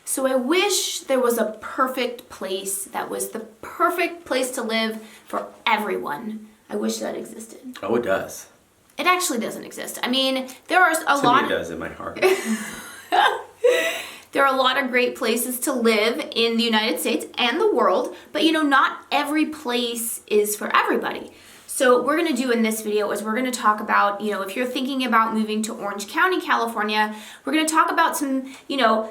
So I wish there was a perfect place that was the perfect place to live for everyone. I wish that existed. Oh, it does. It actually doesn't exist. I mean, there are a To lot. me, it does in my heart. There are a lot of great places to live in the United States and the world, but not every place is for everybody. So what we're going to do in this video is we're going to talk about, if you're thinking about moving to Orange County, California, we're going to talk about some,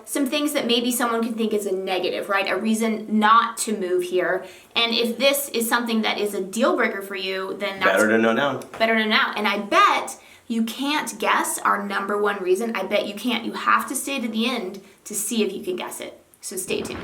some things that maybe someone could think is a negative, right? A reason not to move here. And if this is something that is a deal breaker for you, then that's better to know now. Better to know now. And I bet you can't guess our number one reason. I bet you can't. You have to stay to the end to see if you can guess it. So stay tuned.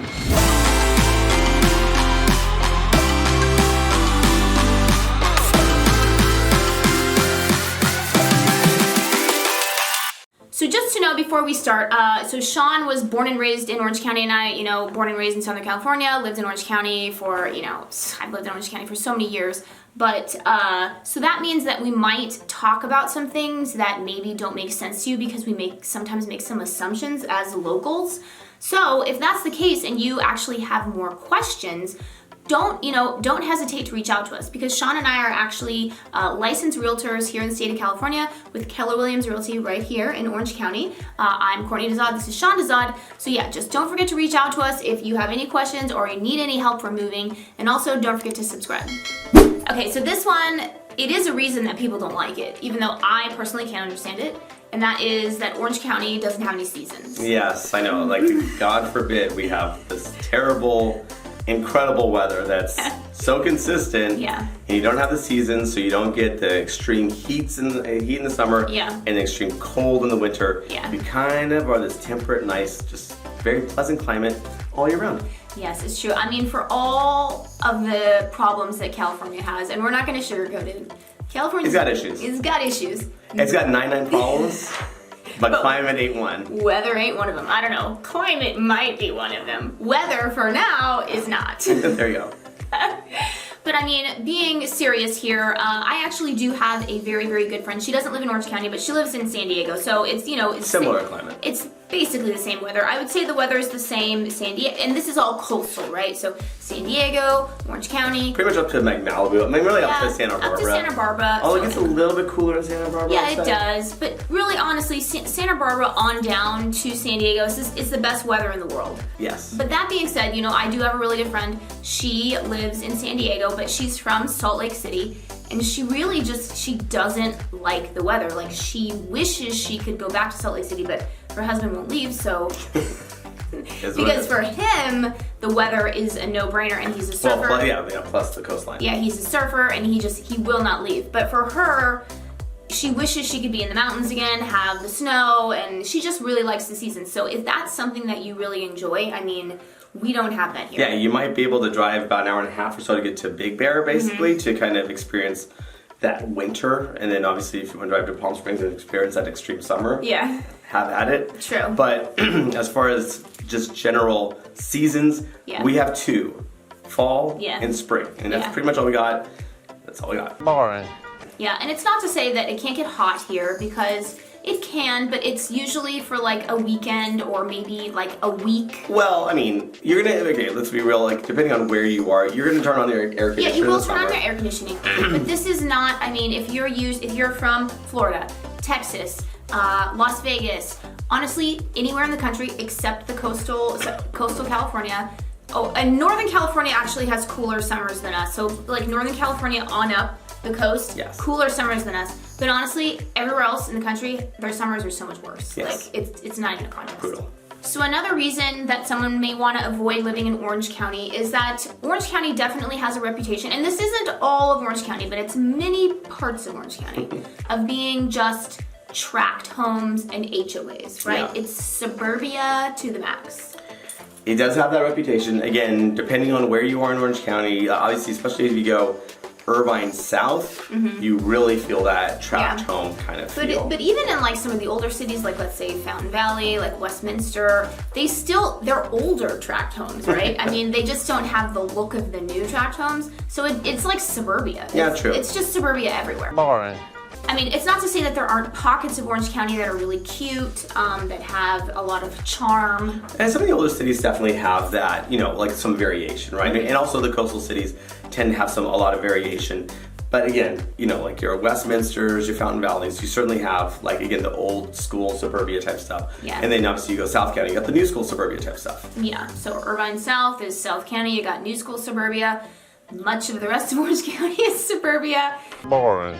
So just to know before we start, so Sean was born and raised in Orange County, and I, born and raised in Southern California, lived in Orange County for, I've lived in Orange County for so many years. But, so that means that we might talk about some things that maybe don't make sense to you because we sometimes make some assumptions as locals. So if that's the case and you actually have more questions, don't hesitate to reach out to us because Sean and I are actually licensed realtors here in the state of California with Keller Williams Realty right here in Orange County. I'm Courtney Dezahd, this is Sean Dezahd. So yeah, just don't forget to reach out to us if you have any questions or you need any help for moving, and also don't forget to subscribe. Okay, so this one, it is a reason that people don't like it, even though I personally can't understand it, and that is that Orange County doesn't have any seasons. Yes, I know. Like, God forbid we have this terrible, incredible weather that's so consistent. Yeah. And you don't have the seasons, so you don't get the extreme heat in the summer. Yeah. And the extreme cold in the winter. Yeah. You kind of are this temperate, nice, just very pleasant climate all year round. Yes, it's true. I mean, for all of the problems that California has, and we're not going to sugarcoat it, California's got issues. It's got issues. It's got 99 problems, but climate ain't one. Weather ain't one of them. I don't know. Climate might be one of them. Weather, for now, is not. There you go. But I mean, being serious here, I actually do have a very, very good friend. She doesn't live in Orange County, but she lives in San Diego. So it's, it's Similar climate. It's basically the same weather. I would say the weather is the same. San Diego, and this is all coastal, right? So San Diego, Orange County. Pretty much up to like Malibu. I mean, really up to Santa Barbara. Up to Santa Barbara. Oh, it gets a little bit cooler in Santa Barbara. Yeah, it does. But really, honestly, Santa Barbara on down to San Diego is the best weather in the world. Yes. But that being said, I do have a really good friend. She lives in San Diego, but she's from Salt Lake City. And she really she doesn't like the weather. Like, she wishes she could go back to Salt Lake City, but her husband won't leave, so... because for him, the weather is a no-brainer, and he's a surfer. Well, plus the coastline. Yeah, he's a surfer, and he will not leave. But for her, she wishes she could be in the mountains again, have the snow, and she just really likes the season. So if that's something that you really enjoy, I mean... we don't have that here. Yeah, you might be able to drive about an hour and a half or so to get to Big Bear, basically, to kind of experience that winter. And then obviously if you want to drive to Palm Springs and experience that extreme summer, have at it. True. But as far as just general seasons, we have two, fall and spring. And that's pretty much all we got. That's all we got. Boring. Yeah, and it's not to say that it can't get hot here, because it can, but it's usually for like a weekend or maybe like a week. Well, I mean, let's be real, like depending on where you are, you're gonna turn on your air conditioner. Yeah, you will turn on your air conditioning. But this is not, I mean, if you're from Florida, Texas, Las Vegas, honestly, anywhere in the country except the coastal California. Oh, and Northern California actually has cooler summers than us. So like Northern California on up the coast, cooler summers than us. But honestly, everywhere else in the country, their summers are so much worse. Yes. Like, it's not even a contest. Brutal. So another reason that someone may want to avoid living in Orange County is that Orange County definitely has a reputation, and this isn't all of Orange County, but it's many parts of Orange County, of being just tract homes and HOAs, right? Yeah. It's suburbia to the max. It does have that reputation. Again, depending on where you are in Orange County, obviously, especially if you go Irvine South, you really feel that tract home kind of feel. But even in like some of the older cities, like let's say Fountain Valley, like Westminster, they're older tract homes, right? I mean, they just don't have the look of the new tract homes. So it's like suburbia. Yeah, true. It's just suburbia everywhere. Boring. I mean, it's not to say that there aren't pockets of Orange County that are really cute, that have a lot of charm. And some of the older cities definitely have that, you know, like some variation, right? And also the coastal cities tend to have a lot of variation. But again, you know, like your Westminsters, your Fountain Valleys, you certainly have, like, again, the old school suburbia type stuff. Yeah. And then obviously you go South County, you got the new school suburbia type stuff. Yeah, so Irvine South is South County, you got new school suburbia. Much of the rest of Orange County is suburbia. Boring.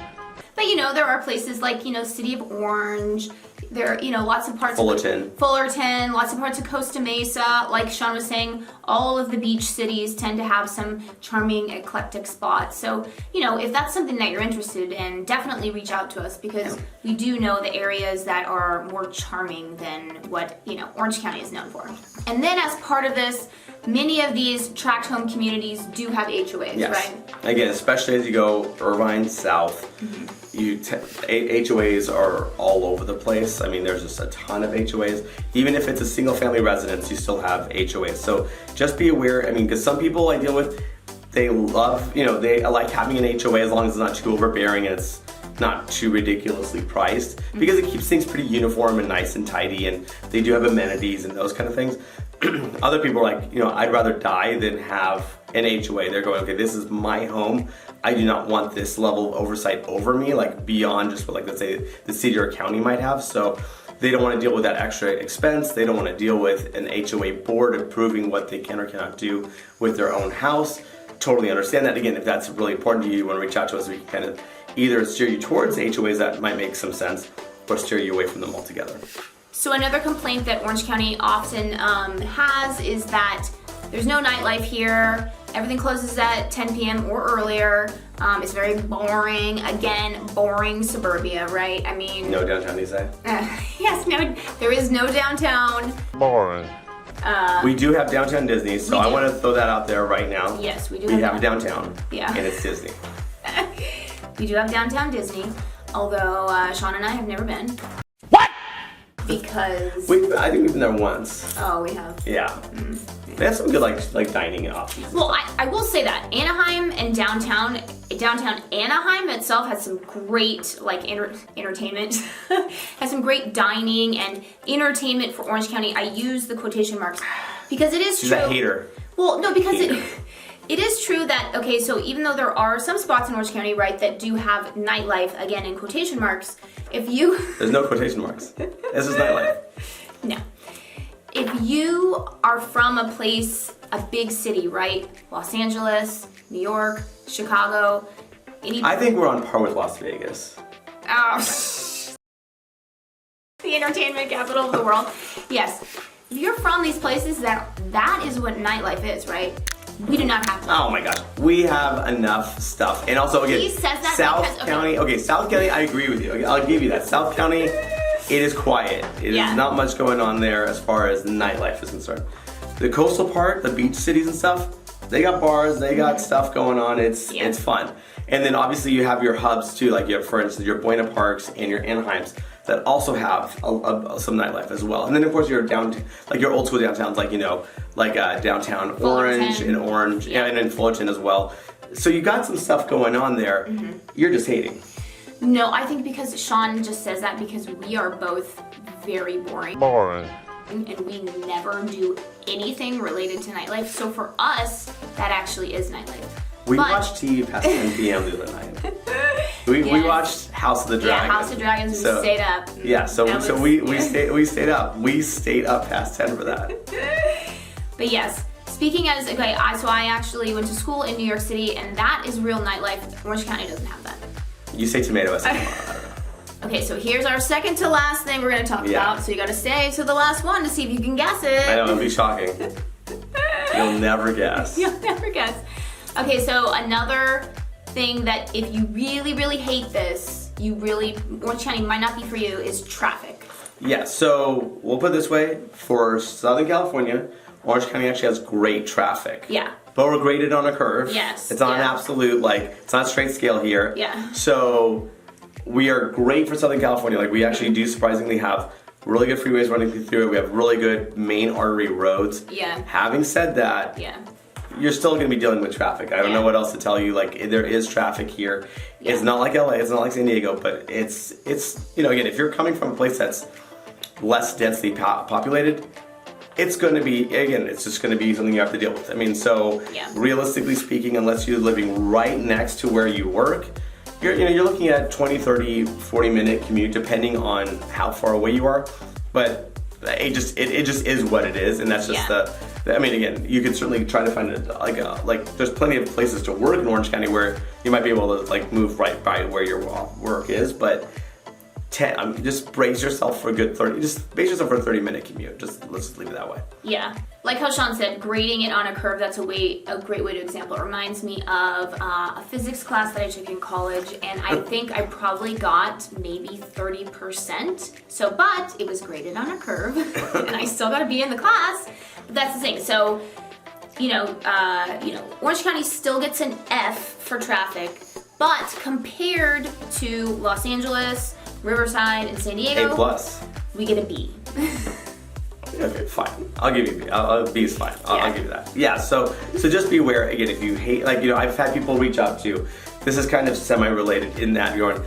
But you know, there are places like, you know, City of Orange, there are, you know, lots of parts Fullerton. of Fullerton, lots of parts of Costa Mesa. Like Sean was saying, all of the beach cities tend to have some charming, eclectic spots. So, you know, if that's something that you're interested in, definitely reach out to us because we do know the areas that are more charming than what, you know, Orange County is known for. And then as part of this, many of these tract home communities do have HOAs, Yes. right? Again, especially as you go Irvine South, HOAs are all over the place. I mean, there's just a ton of HOAs. Even if it's a single family residence, you still have HOAs. So just be aware, I mean, because some people I deal with, they love, you know, they like having an HOA as long as it's not too overbearing and it's not too ridiculously priced because it keeps things pretty uniform and nice and tidy and they do have amenities and those kind of things. Other people are like, you know, I'd rather die than have an HOA. They're going, okay, this is my home. I do not want this level of oversight over me, like beyond just what, like, let's say the city or county might have. So they don't want to deal with that extra expense. They don't want to deal with an HOA board approving what they can or cannot do with their own house. Totally understand that. Again, if that's really important to you, you want to reach out to us. We can kind of either steer you towards HOAs that might make some sense or steer you away from them altogether. So another complaint that Orange County often has is that there's no nightlife here. Everything closes at 10 p.m. or earlier. It's very boring. Again, boring suburbia, right? I mean... No downtown, you say? Yes, no, there is no downtown. Boring. We do have downtown Disney, so I want to throw that out there right now. Yes, we do We have have downtown, Yeah. and it's Disney. We do have downtown Disney, although Sean and I have never been. What? Because... I think we've been there once. Oh, we have. Yeah. They have some good like dining options. Well, I will say that Anaheim and downtown Anaheim itself has some great like entertainment, has some great dining and entertainment for Orange County. I use the quotation marks because it is She's true. a hater. Well, no, because Hater. it is true that, okay, so even though there are some spots in Orange County, right, that do have nightlife, again in quotation marks, if you... There's no quotation marks. This is nightlife. No. If you are from a place, a big city, right? Los Angeles, New York, Chicago, I think we're on par with Las Vegas. The entertainment capital of the world. Yes. If you're from these places, that is what nightlife is, right? We do not have that. Oh my gosh, we have enough stuff. And also again, He says that South because- County. Okay, South County, I agree with you. Okay, I'll give you that. South County, it is quiet. It Yeah. is not much going on there as far as nightlife is concerned. The coastal part, the beach cities and stuff, they got bars, they got stuff going on. It's fun. And then obviously you have your hubs too, like you have, for instance, your Buena Parks and your Anaheims that also have some nightlife as well. And then of course your your old school downtowns, like, you know, like downtown Orange Fullerton. and Orange, and in Fullerton as well. So you got some stuff going on there. You're just hating. No, I think because Sean just says that because we are both very boring. Boring. And we never do anything related to nightlife. So for us, that actually is nightlife. We But- watched TV past 10 p.m. the other night. We Yes. watched House of the Dragon. Yeah, House of Dragons, we stayed up. Yeah, so That was- we stayed up. We stayed up past 10 for that. But yes, speaking as, okay, so I actually went to school in New York City, and that is real nightlife. Orange County doesn't have that. You say tomato, I say tomato. I don't know. Okay, so here's our second to last thing we're gonna talk about. So you gotta stay to the last one to see if you can guess it. I know, it'll be shocking. You'll never guess. You'll never guess. Okay, so another thing that if you really, really hate this, Orange County might not be for you, is traffic. Yeah, so we'll put it this way. For Southern California, Orange County actually has great traffic. Yeah. But we're graded on a curve. Yes, It's not an yeah. absolute, like, it's not a straight scale here. Yeah. So we are great for Southern California. Like, we actually do surprisingly have really good freeways running through it. We have really good main artery roads. Yeah. Having said that, Yeah. you're still going to be dealing with traffic. I don't know what else to tell you. Like, there is traffic here. It's not like LA, it's not like San Diego, but it's again, if you're coming from a place that's less densely populated, it's going to be, again, it's just going to be something you have to deal with. I mean, so realistically speaking, unless you're living right next to where you work, you're looking at 20, 30, 40-minute commute depending on how far away you are. But it just is what it is, and that's just I mean, again, you could certainly try to find like there's plenty of places to work in Orange County where you might be able to like move right by where your work is, but just brace yourself for a good 30-minute commute. Let's just leave it that way. Yeah, like how Sean said, grading it on a curve, that's a great way to example. It reminds me of a physics class that I took in college, and I think I probably got maybe 30%. So, but it was graded on a curve, and I still got to be in the class. But that's the thing. So, Orange County still gets an F for traffic, but compared to Los Angeles, Riverside, and San Diego, A+. we get a B. Okay, fine. I'll give you B. B is fine. I'll give you that. Yeah. So just be aware. Again, if you hate, I've had people reach out to. This is kind of semi-related in that you're on.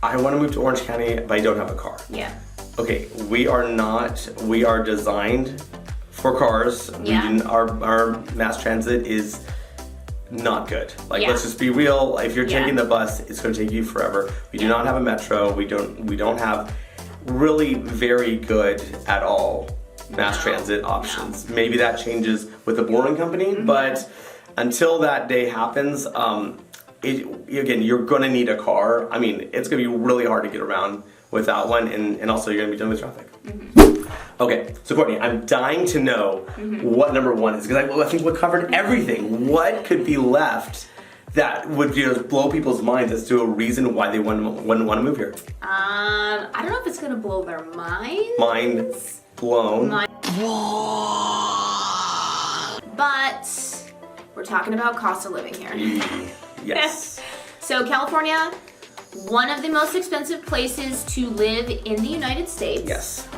I want to move to Orange County, but I don't have a car. Yeah. Okay, we are not. We are designed for cars. Yeah. Our mass transit is not good. Let's just be real. If you're taking the bus, it's going to take you forever. We do not have a metro. We don't have really very good at all mass transit options. Maybe that changes with the Boring Company, but until that day happens, again, you're going to need a car. I mean, it's going to be really hard to get around without one, and also you're going to be dealing with traffic. Okay, so Courtney, I'm dying to know what number one is, because I think we covered everything. What could be left that would blow people's minds as to a reason why they wouldn't want to move here? I don't know if it's gonna blow their minds. Mind blown. But we're talking about cost of living here. Yes. So California, one of the most expensive places to live in the United States. Yes.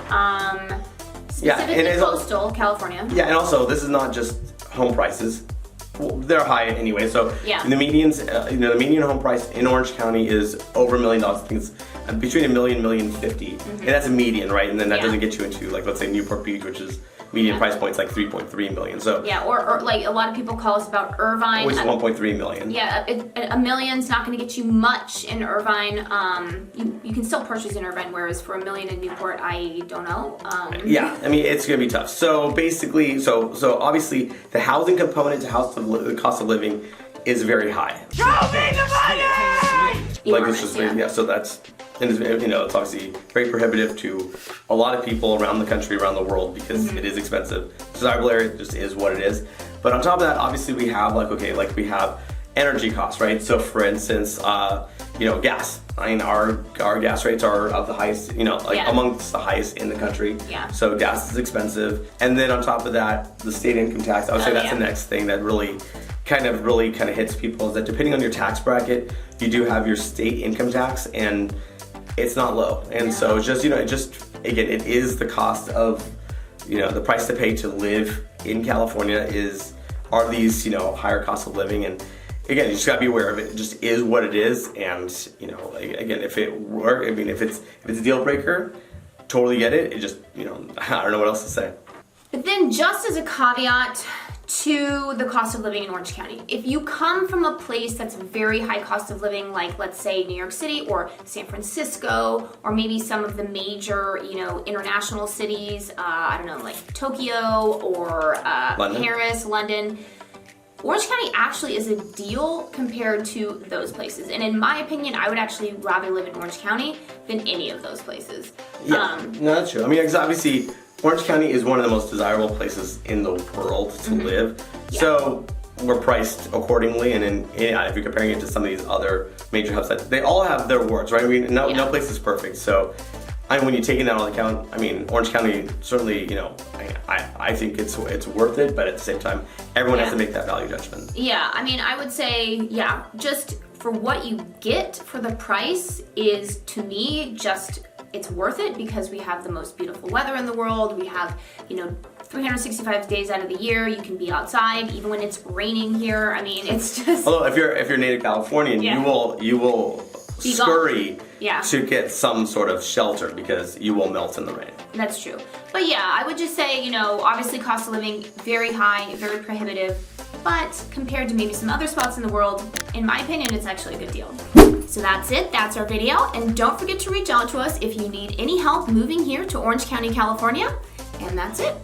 Specifically coastal California. Yeah, and also this is not just home prices. Well, they're high anyway. So the medians, the median home price in Orange County is over $1 million. I think it's between $1 million and $1.05 million, and that's a median, right? And then that doesn't get you into let's say Newport Beach, which is median price point's like $3.3 million. So or like a lot of people call us about Irvine, which is $1.3 million. Yeah, $1 million's not going to get you much in Irvine. You can still purchase in Irvine, whereas for $1 million in Newport, I don't know. Yeah, I mean it's going to be tough. So basically, so obviously the housing component to the cost of living is very high. Show me the money! So that's. And it's obviously very prohibitive to a lot of people around the country, around the world, because it is expensive. Desirable area just is what it is. But on top of that, obviously we have we have energy costs, right? So for instance, gas. I mean, our gas rates are of the highest, amongst the highest in the country. Yeah. So gas is expensive. And then on top of that, the state income tax, I would say that's the next thing that really kind of hits people, is that depending on your tax bracket, you do have your state income tax, and it's not low. And so again, it is the cost of, the price to pay to live in California are these, higher costs of living. And again, you just gotta be aware of it. It just is what it is. And, again, if it's a deal breaker, totally get it. It just, I don't know what else to say. But then just as a caveat to the cost of living in Orange County, if you come from a place that's very high cost of living, like let's say New York City or San Francisco, or maybe some of the major, international cities, I don't know, like Tokyo or Paris, London, Orange County actually is a deal compared to those places. And in my opinion, I would actually rather live in Orange County than any of those places. Yeah, no, that's true. I mean, obviously, Orange County is one of the most desirable places in the world to live. Yeah. So we're priced accordingly, and if you're comparing it to some of these other major hubs, they all have their wards, right? I mean, no place is perfect. So when you're taking that all into account, I mean, Orange County certainly, I think it's worth it, but at the same time, everyone has to make that value judgment. Yeah, I mean, I would say, just for what you get for the price is, to me, it's worth it, because we have the most beautiful weather in the world. We have, 365 days out of the year, you can be outside, even when it's raining here. I mean, it's just. Although if you're native Californian, Yeah. you will Be scurry Yeah. to get some sort of shelter because you will melt in the rain. That's true. But yeah, I would just say, you know, obviously cost of living very high, very prohibitive, but compared to maybe some other spots in the world, in my opinion, it's actually a good deal. So that's it, that's our video, and don't forget to reach out to us if you need any help moving here to Orange County, California, and that's it.